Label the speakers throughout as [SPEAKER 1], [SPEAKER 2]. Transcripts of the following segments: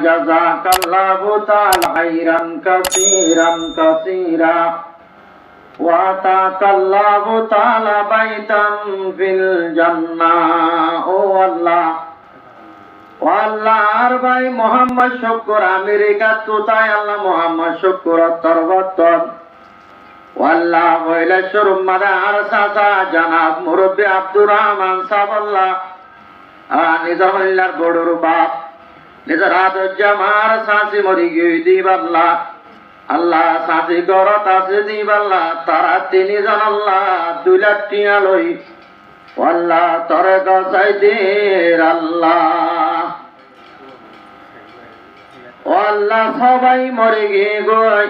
[SPEAKER 1] জাযাকাল্লাহু তাআলা খাইরান কাসীরা ওয়া আতাকাল্লাহু তাআলা বাইতান ফিল জান্নাহ। ও আল্লাহ, ও আল্লাহর ভাই মোহাম্মদ শুকুর আমেরিকা তুতায় আল্লাহ মোহাম্মদ শুকুর তরবতন ও আল্লাহ হইলে শরুম মাদার সাসা জনাব মুরব্বী আব্দুর রহমান সাহেব আল্লাহ নিজর হইলার বড়ুর বাপ নিজর জামার সাসি মরি গিয়ে দিব আল্লাহ আল্লাহ সাসি গরত আছে দিব আল্লাহ তারা তিনজন আল্লাহ 2 লাখ টিয়া লই আল্লাহ তরে গসাই দের আল্লাহ। ও আল্লাহ সবাই মরে গিয়ে গই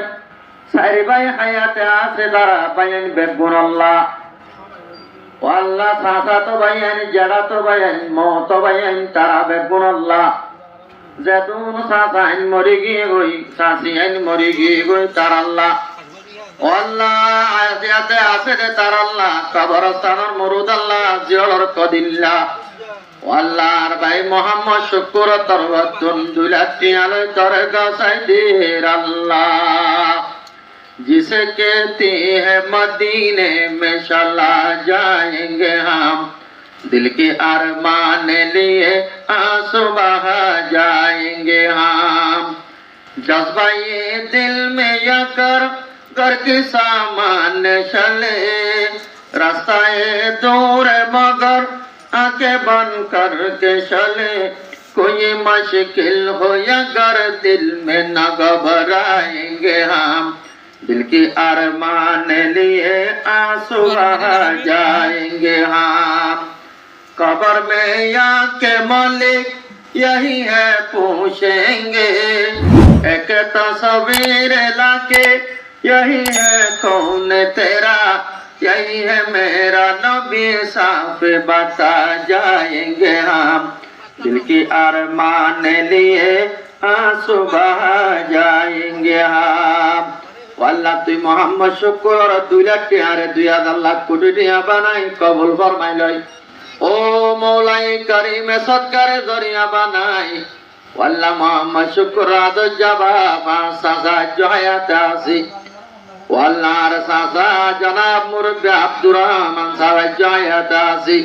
[SPEAKER 1] চারি ভাই হায়াতে আছে তারা বাইন বেগুন আল্লাহ। ও আল্লাহ সাসা তো বাইন জেডা তো বাইন মত বাইন তারা বেগুন আল্লাহ। যেতুন সাসা আইন মরে গিয়ে গই সাসি আইন মরে গিয়ে গই তার আল্লাহ। ও আল্লাহ আয়াতে আছে রে তার আল্লাহ কবরস্থানের মুরুদ আল্লাহ জিয়র কদিল্লা। ও আল্লাহর ভাই মোহাম্মদ শুকুর তরবতুন 2 লাখ টিয়ালে তরে গসাই দের আল্লাহ। जिसे कहते हैं मदीने में चला जाएंगे हम दिल के अरमान लिए आंसू बहा जाएंगे हम जज्बा ये दिल में या कर के सामान चले रास्ता ये दूर मगर आंखें बंद करके चले कोई मुश्किल हो या कर दिल में न घबराएंगे हम दिल की अरमान लिए आंसू बहा जाएंगे हम कब्र में या के मालिक यही है पूछेंगे एक तस्वीर लाके यही है कौन तेरा यही है मेरा नबी साफ बता जाएंगे हम दिल की अरमान लिए आंसू बहा जाएंगे हम। আল্লাহ তুই মোহাম্মদ শুকুর 2 লাখ টিয়ারে 2000 লাখ কোটি টিয়া বানাই কবুল ফরমাই লই। ও মৌলাই করিম সৎকারে জরিয়া বানাই আল্লাহ মোহাম্মদ শুকুর আদর জবাব সাসা জহায়াত আসি আল্লাহর সাসা জনাব মুরব্বী আব্দুর রহমান সাহেব জহায়াত আসি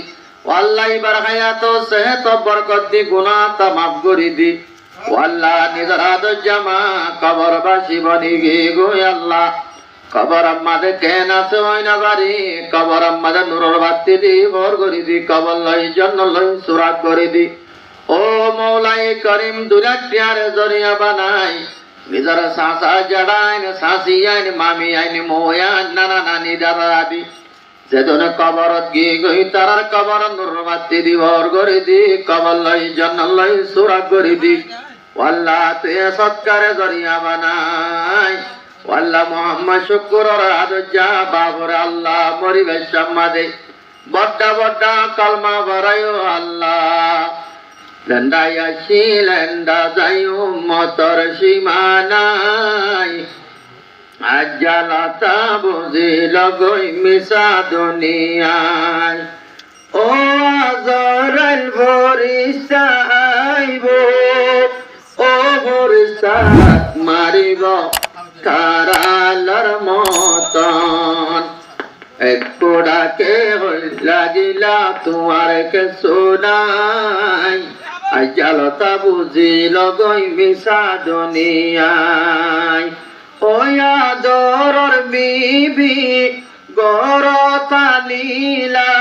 [SPEAKER 1] আল্লাহ ইবার হায়াত সেহত বরকত দি গুনাহ তা মাফ করে দি আল্লাহ নিজর আদর জামা কবরবাসী বনি গে গো আল্লাহ কবর আমাদের কেন আছে ওই না বাড়ি কবর আমাদের নূরের বাতি দি ভর করে দি কবর লই জন্য লই সুরাগ করে দি। ও মৌলাই করিম 2 লাখ টিয়ারে জরিয়া বানাই নিজর সাসা জড়াইন সাসি আইন মামি আইন মোয়া নানা নানি দাদা দাদি যেজন কবরত গিয়ে গই তারার কবর নূরের বাতি দি ভর করে দি কবর লই জন্য লই সুরাগ করে দি আল্লাহ তুই সৎকারে জরিয়া বানাই আল্লাহ মোহাম্মদ শুকুর আদজা বাবর আল্লাহ মরিবেশ সম্মাদে বড্ডা বড্ডা কলমা ভরায়ো আল্লাহ লেন্ডাইয়া শিলেন্ডা যাইও মতর সীমানাই আজ্জালতা বুঝিল গই মিশা দুনিয়ায় ও আজরাইল ফরিস্তা আইব ও ফরিস্তাত মারিব কারালার মতন একটু ডাকে লাগিলা তোমার কে শোনাই আজ্জালতা বুঝিল গই মিশা দুনিয়ায় ও আদরর বিবি গরতা নীলা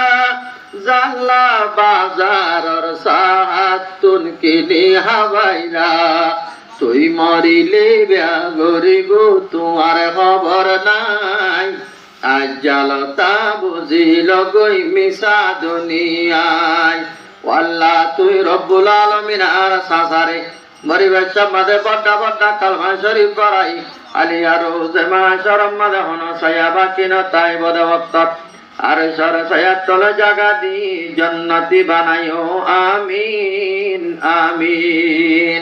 [SPEAKER 1] জাল্লা বাজারর সাহাতুন কিনি হাবাইলা তুই মরিলে বিয়া গরিব তোমার খবর নাই আজ্জালতা বুঝিল গই মিশা দুনিয়ায় আল্লাহ তুই রব্বুল আলামিন আর সাসারে মরিবেশ সম্মাদে বড্ডা বড্ডা কালমা শরীফ করাই আলিয়া রোজে মাশরম মাদে হন সায়াবা কিন তাই বদে ওয়াক্ত আর সর সায়াত তলে জাগা দি জান্নাতি বানাইও আমিন আমিন।